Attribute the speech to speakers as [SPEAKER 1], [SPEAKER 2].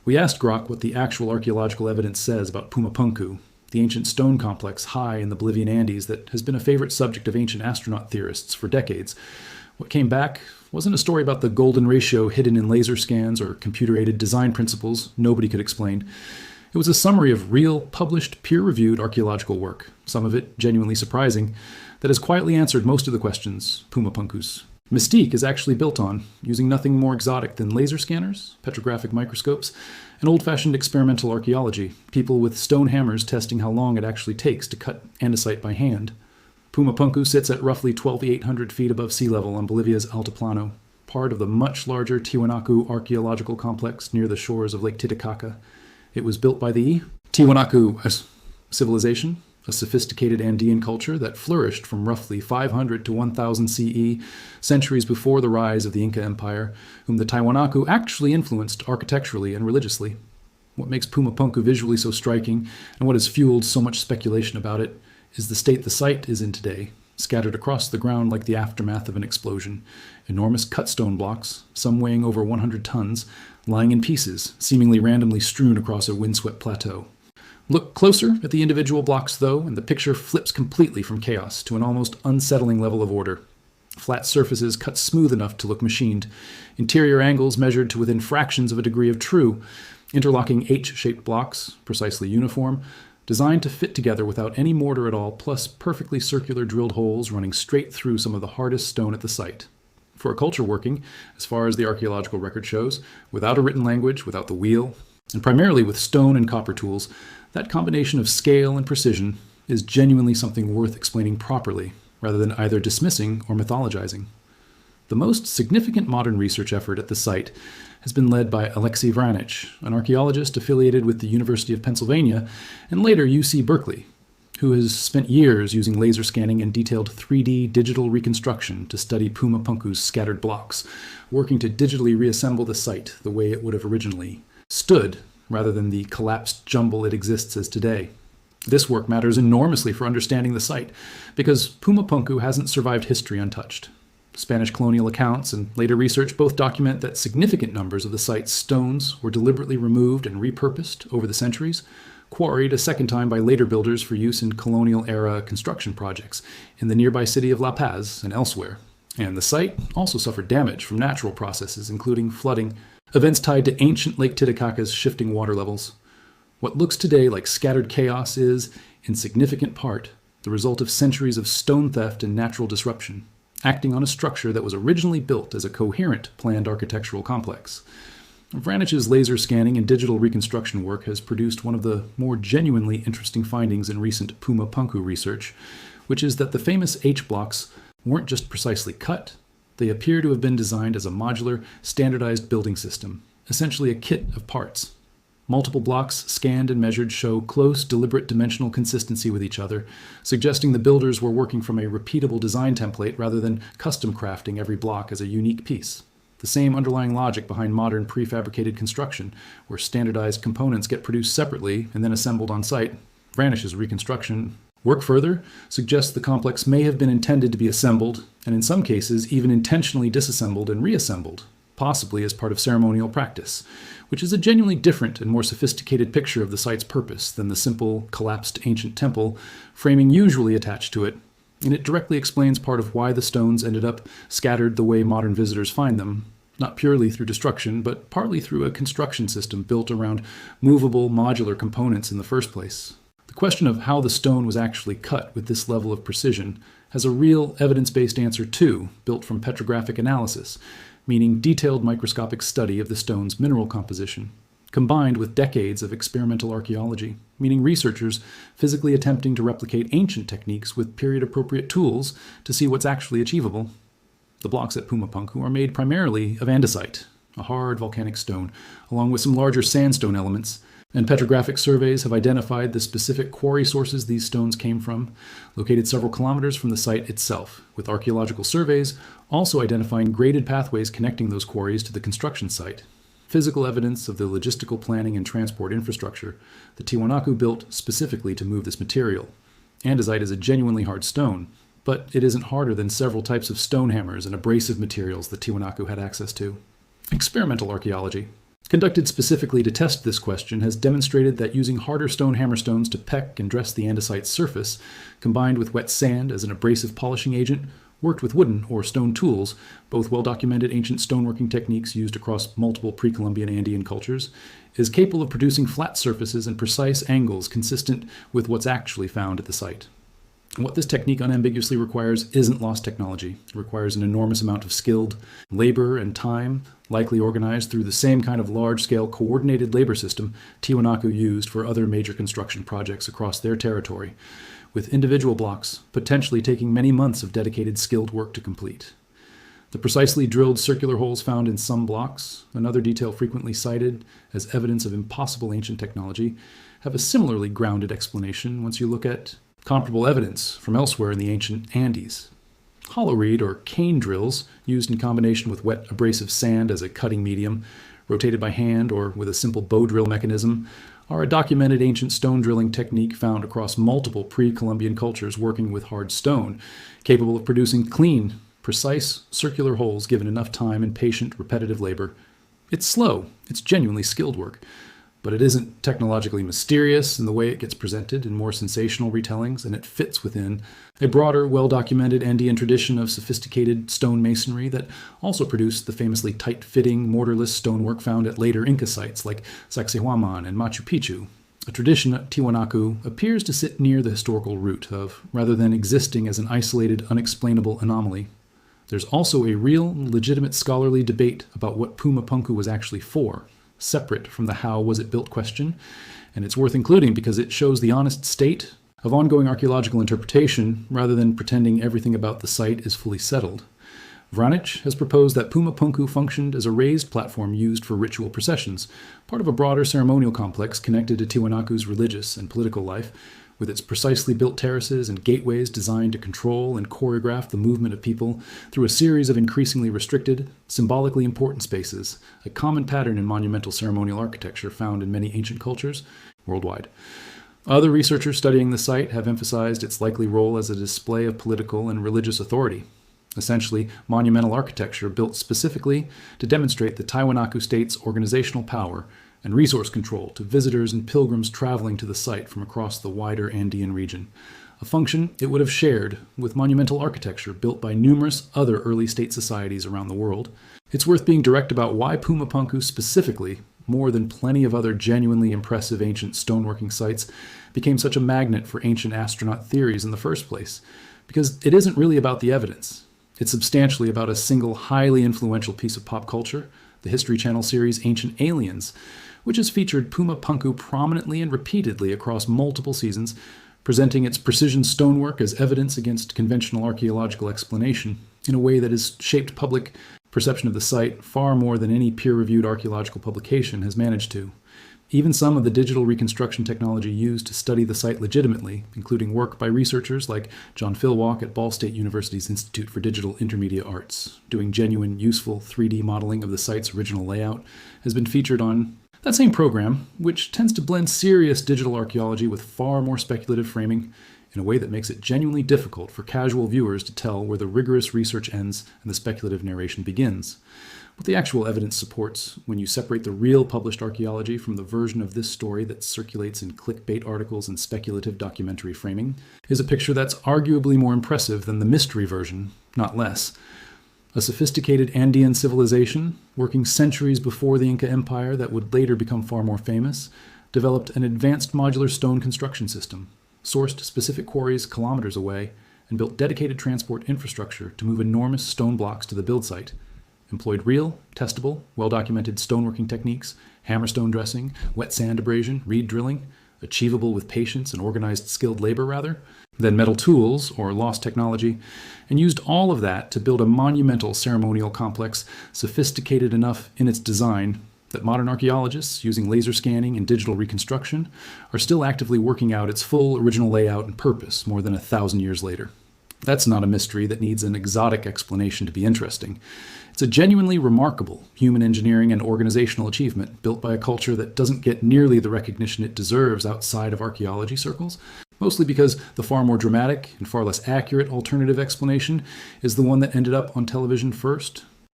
[SPEAKER 1] We asked Grok what the actual archaeological evidence says about Puma Punku, the ancient stone complex high in the Bolivian Andes that has been a favorite subject of ancient astronaut theorists for decades. What came back wasn't a story about the golden ratio hidden in laser scans or computer-aided design principles nobody could explain. It was a summary of real, published, peer-reviewed archaeological work, some of it genuinely surprising, that has quietly answered most of the questions Puma Punku's mystique is actually built on, using nothing more exotic than laser scanners, petrographic microscopes, and old-fashioned experimental archaeology, people with stone hammers testing how long it actually takes to cut andesite by hand. Puma Punku sits at roughly 12,800 feet above sea level on Bolivia's Altiplano, part of the much larger Tiwanaku archaeological complex near the shores of Lake Titicaca. It was built by the Tiwanaku civilization, a sophisticated Andean culture that flourished from roughly 500 to 1000 CE, centuries before the rise of the Inca Empire, whom the Tiwanaku actually influenced architecturally and religiously. What makes Puma Punku visually so striking, and what has fueled so much speculation about it, is the state the site is in today, scattered across the ground like the aftermath of an explosion. Enormous cut stone blocks, some weighing over 100 tons, lying in pieces, seemingly randomly strewn across a windswept plateau. Look closer at the individual blocks, though, and the picture flips completely from chaos to an almost unsettling level of order. Flat surfaces cut smooth enough to look machined, interior angles measured to within fractions of a degree of true, interlocking H-shaped blocks, precisely uniform, designed to fit together without any mortar at all, plus perfectly circular drilled holes running straight through some of the hardest stone at the site. For a culture working, as far as the archaeological record shows, without a written language, without the wheel, and primarily with stone and copper tools, that combination of scale and precision is genuinely something worth explaining properly, rather than either dismissing or mythologizing. The most significant modern research effort at the site has been led by Alexei Vranich, an archaeologist affiliated with the University of Pennsylvania and later UC Berkeley, who has spent years using laser scanning and detailed 3D digital reconstruction to study Puma Punku's scattered blocks, working to digitally reassemble the site the way it would have originally stood, rather than the collapsed jumble it exists as today. This work matters enormously for understanding the site, because Puma Punku hasn't survived history untouched. Spanish colonial accounts and later research both document that significant numbers of the site's stones were deliberately removed and repurposed over the centuries, quarried a second time by later builders for use in colonial-era construction projects in the nearby city of La Paz and elsewhere. And the site also suffered damage from natural processes, including flooding, events tied to ancient Lake Titicaca's shifting water levels. What looks today like scattered chaos is, in significant part, the result of centuries of stone theft and natural disruption, acting on a structure that was originally built as a coherent planned architectural complex. Vranich's laser scanning and digital reconstruction work has produced one of the more genuinely interesting findings in recent Puma Punku research, which is that the famous H-blocks weren't just precisely cut, they appear to have been designed as a modular, standardized building system, essentially a kit of parts. Multiple blocks scanned and measured show close, deliberate dimensional consistency with each other, suggesting the builders were working from a repeatable design template rather than custom crafting every block as a unique piece. The same underlying logic behind modern prefabricated construction, where standardized components get produced separately and then assembled on site. Vranich's reconstruction work further suggests the complex may have been intended to be assembled, and in some cases even intentionally disassembled and reassembled, possibly as part of ceremonial practice, which is a genuinely different and more sophisticated picture of the site's purpose than the simple, collapsed ancient temple framing usually attached to it, and it directly explains part of why the stones ended up scattered the way modern visitors find them, not purely through destruction, but partly through a construction system built around movable, modular components in the first place. The question of how the stone was actually cut with this level of precision has a real evidence-based answer too, built from petrographic analysis, meaning detailed microscopic study of the stone's mineral composition, combined with decades of experimental archaeology, meaning researchers physically attempting to replicate ancient techniques with period-appropriate tools to see what's actually achievable. The blocks at Puma Punku are made primarily of andesite, a hard volcanic stone, along with some larger sandstone elements, and petrographic surveys have identified the specific quarry sources these stones came from, located several kilometers from the site itself, with archaeological surveys also identifying graded pathways connecting those quarries to the construction site. Physical evidence of the logistical planning and transport infrastructure the Tiwanaku built specifically to move this material. Andesite is a genuinely hard stone, but it isn't harder than several types of stone hammers and abrasive materials the Tiwanaku had access to. Experimental archaeology. Conducted specifically to test this question, has demonstrated that using harder stone hammerstones to peck and dress the andesite's surface, combined with wet sand as an abrasive polishing agent, worked with wooden or stone tools, both well-documented ancient stoneworking techniques used across multiple pre-Columbian Andean cultures, is capable of producing flat surfaces and precise angles consistent with what's actually found at the site. And what this technique unambiguously requires isn't lost technology. It requires an enormous amount of skilled labor and time, likely organized through the same kind of large-scale coordinated labor system Tiwanaku used for other major construction projects across their territory, with individual blocks potentially taking many months of dedicated skilled work to complete. The precisely drilled circular holes found in some blocks, another detail frequently cited as evidence of impossible ancient technology, have a similarly grounded explanation once you look at comparable evidence from elsewhere in the ancient Andes. Hollow reed or cane drills, used in combination with wet abrasive sand as a cutting medium, rotated by hand or with a simple bow drill mechanism, are a documented ancient stone drilling technique found across multiple pre-Columbian cultures working with hard stone, capable of producing clean, precise circular holes given enough time and patient, repetitive labor. It's slow, it's genuinely skilled work, but it isn't technologically mysterious in the way it gets presented in more sensational retellings, and it fits within a broader, well-documented Andean tradition of sophisticated stone masonry that also produced the famously tight-fitting, mortarless stonework found at later Inca sites like Sacsayhuaman and Machu Picchu, a tradition that Tiwanaku appears to sit near the historical root of, rather than existing as an isolated, unexplainable anomaly. There's also a real, legitimate scholarly debate about what Puma Punku was actually for, separate from the how was it built question, and it's worth including because it shows the honest state of ongoing archaeological interpretation rather than pretending everything about the site is fully settled. Vranic has proposed that Puma Punku functioned as a raised platform used for ritual processions, part of a broader ceremonial complex connected to Tiwanaku's religious and political life, with its precisely built terraces and gateways designed to control and choreograph the movement of people through a series of increasingly restricted, symbolically important spaces, a common pattern in monumental ceremonial architecture found in many ancient cultures worldwide. Other researchers studying the site have emphasized its likely role as a display of political and religious authority, essentially monumental architecture built specifically to demonstrate the Tiwanaku state's organizational power and resource control to visitors and pilgrims traveling to the site from across the wider Andean region, a function it would have shared with monumental architecture built by numerous other early state societies around the world. It's worth being direct about why Puma Punku specifically, more than plenty of other genuinely impressive ancient stoneworking sites, became such a magnet for ancient astronaut theories in the first place, because it isn't really about the evidence. It's substantially about a single highly influential piece of pop culture, the History Channel series Ancient Aliens, which has featured Puma Punku prominently and repeatedly across multiple seasons, presenting its precision stonework as evidence against conventional archaeological explanation in a way that has shaped public perception of the site far more than any peer-reviewed archaeological publication has managed to. Even some of the digital reconstruction technology used to study the site legitimately, including work by researchers like John Philwalk at Ball State University's Institute for Digital Intermedia Arts, doing genuine, useful 3D modeling of the site's original layout, has been featured on that same program, which tends to blend serious digital archaeology with far more speculative framing in a way that makes it genuinely difficult for casual viewers to tell where the rigorous research ends and the speculative narration begins. What the actual evidence supports, when you separate the real published archaeology from the version of this story that circulates in clickbait articles and speculative documentary framing, is a picture that's arguably more impressive than the mystery version, not less. A sophisticated Andean civilization, working centuries before the Inca Empire that would later become far more famous, developed an advanced modular stone construction system, sourced specific quarries kilometers away, and built dedicated transport infrastructure to move enormous stone blocks to the build site, employed real, testable, well-documented stoneworking techniques, hammerstone dressing, wet sand abrasion, reed drilling, achievable with patience and organized skilled labor rather, then metal tools, or lost technology, and used all of that to build a monumental ceremonial complex sophisticated enough in its design that modern archaeologists, using laser scanning and digital reconstruction, are still actively working out its full original layout and purpose more than 1,000 years later. That's not a mystery that needs an exotic explanation to be interesting. It's a genuinely remarkable human engineering and organizational achievement built by a culture that doesn't get nearly the recognition it deserves outside of archaeology circles, mostly because the far more dramatic and far less accurate alternative explanation is the one that ended up on television first